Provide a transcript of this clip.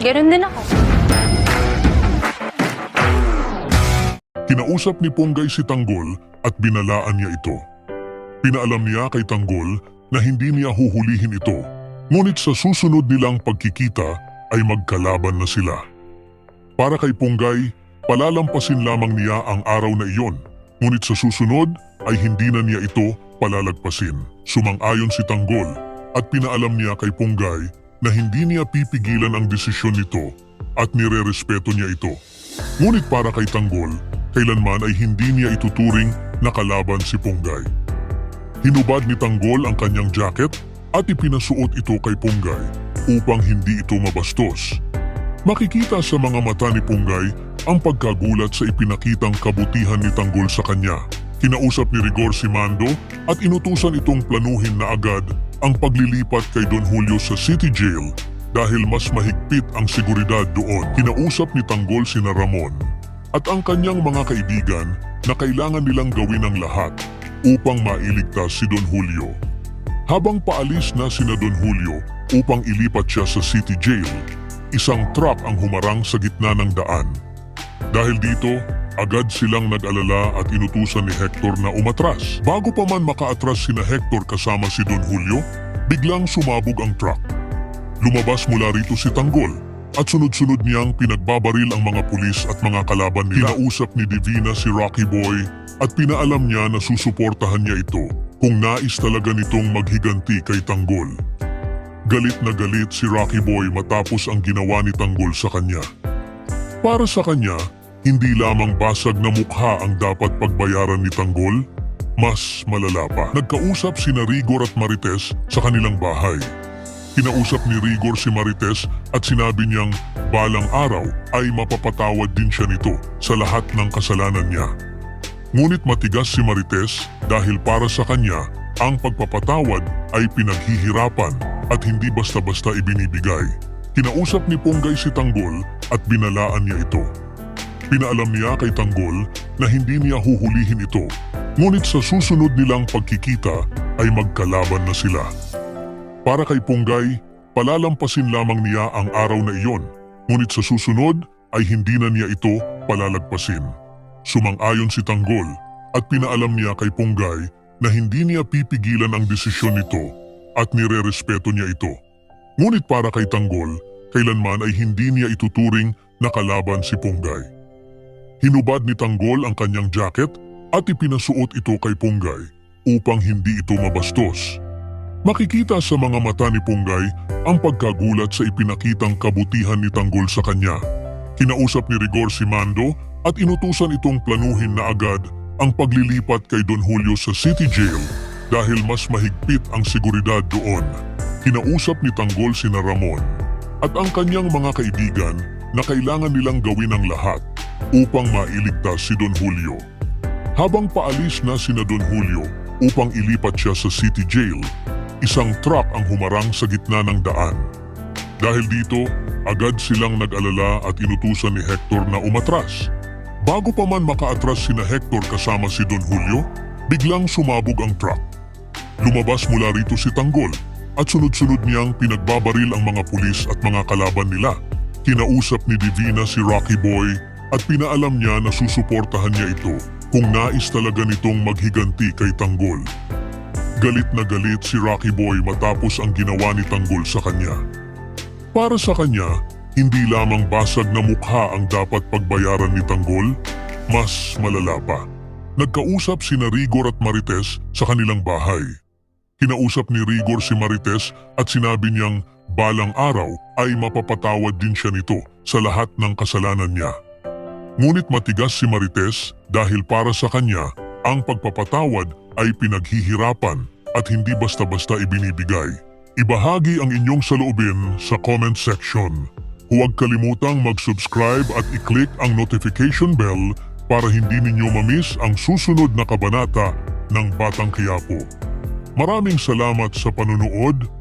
Ganun din ako. Kinausap ni Ponggay si Tanggol at binalaan niya ito. Pinaalam niya kay Tanggol na hindi niya huhulihin ito, ngunit sa susunod nilang pagkikita ay magkalaban na sila. Para kay Ponggay, palalampasin lamang niya ang araw na iyon, ngunit sa susunod ay hindi na niya ito palalagpasin. Sumang-ayon si Tanggol at pinaalam niya kay Ponggay na hindi niya pipigilan ang desisyon nito at nirerespeto niya ito. Ngunit para kay Tanggol, kailanman ay hindi niya ituturing na kalaban si Ponggay. Hinubad ni Tanggol ang kanyang jacket at ipinasuot ito kay Ponggay upang hindi ito mabastos. Makikita sa mga mata ni Ponggay ang pagkagulat sa ipinakitang kabutihan ni Tanggol sa kanya. Kinausap ni Rigor si Mando at inutusan itong planuhin na agad ang paglilipat kay Don Julio sa City Jail dahil mas mahigpit ang seguridad doon. Kinausap ni Tanggol sina Ramon at ang kanyang mga kaibigan na kailangan nilang gawin ang lahat upang mailigtas si Don Julio. Habang paalis na sina Don Julio upang ilipat siya sa City Jail, isang truck ang humarang sa gitna ng daan. Dahil dito, agad silang nag-alala at inutusan ni Hector na umatras. Bago pa man makaatras sina Hector kasama si Don Julio, biglang sumabog ang truck. Lumabas mula rito si Tanggol at sunod-sunod niyang pinagbabaril ang mga pulis at mga kalaban nila. Kinausap ni Divina si Rocky Boy at pinaalam niya na susuportahan niya ito kung nais talaga nitong maghiganti kay Tanggol. Galit na galit si Rocky Boy matapos ang ginawa ni Tanggol sa kanya. Para sa kanya, hindi lamang basag na mukha ang dapat pagbayaran ni Tanggol, mas malala pa. Nagkausap sina Rigor at Marites sa kanilang bahay. Kinausap ni Rigor si Marites at sinabi niyang balang araw ay mapapatawad din siya nito sa lahat ng kasalanan niya. Ngunit matigas si Marites dahil para sa kanya, ang pagpapatawad ay pinaghihirapan at hindi basta-basta ibinibigay. Kinausap ni Ponggay si Tanggol at binalaan niya ito. Pinaalam niya kay Tanggol na hindi niya huhulihin ito, ngunit sa susunod nilang pagkikita ay magkalaban na sila. Para kay Ponggay, palalampasin lamang niya ang araw na iyon, ngunit sa susunod ay hindi na niya ito palalagpasin. Sumang-ayon si Tanggol at pinaalam niya kay Ponggay na hindi niya pipigilan ang desisyon nito at nirerespeto niya ito. Ngunit para kay Tanggol, kailanman ay hindi niya ituturing na kalaban si Ponggay. Hinubad ni Tanggol ang kanyang jacket at ipinasuot ito kay Ponggay upang hindi ito mabastos. Makikita sa mga mata ni Ponggay ang pagkagulat sa ipinakitang kabutihan ni Tanggol sa kanya. Kinausap ni Rigor si Mando at inutusan itong planuhin na agad ang paglilipat kay Don Julio sa City Jail dahil mas mahigpit ang seguridad doon. Kinausap ni Tanggol sina Ramon at ang kanyang mga kaibigan na kailangan nilang gawin ang lahat upang mailigtas si Don Julio. Habang paalis na sina Don Julio upang ilipat siya sa City Jail, isang truck ang humarang sa gitna ng daan. Dahil dito, agad silang nag-alala at inutusan ni Hector na umatras. Bago pa man makaatras sina Hector kasama si Don Julio, biglang sumabog ang truck. Lumabas mula rito si Tanggol at sunod-sunod niyang pinagbabaril ang mga pulis at mga kalaban nila. Kinausap ni Divina si Rocky Boy at pinaalam niya na susuportahan niya ito kung nais talaga nitong maghiganti kay Tanggol. Galit na galit si Rocky Boy matapos ang ginawa ni Tanggol sa kanya. Para sa kanya, hindi lamang basag na mukha ang dapat pagbayaran ni Tanggol, mas malala pa. Nagkausap sina Rigor at Marites sa kanilang bahay. Kinausap ni Rigor si Marites at sinabi niyang balang araw ay mapapatawad din siya nito sa lahat ng kasalanan niya. Ngunit matigas si Marites dahil para sa kanya, ang pagpapatawad ay pinaghihirapan at hindi basta-basta ibinibigay. Ibahagi ang inyong saloobin sa comment section. Huwag kalimutang mag-subscribe at i-click ang notification bell para hindi ninyo ma-miss ang susunod na kabanata ng Batang Quiapo. Maraming salamat sa panunood.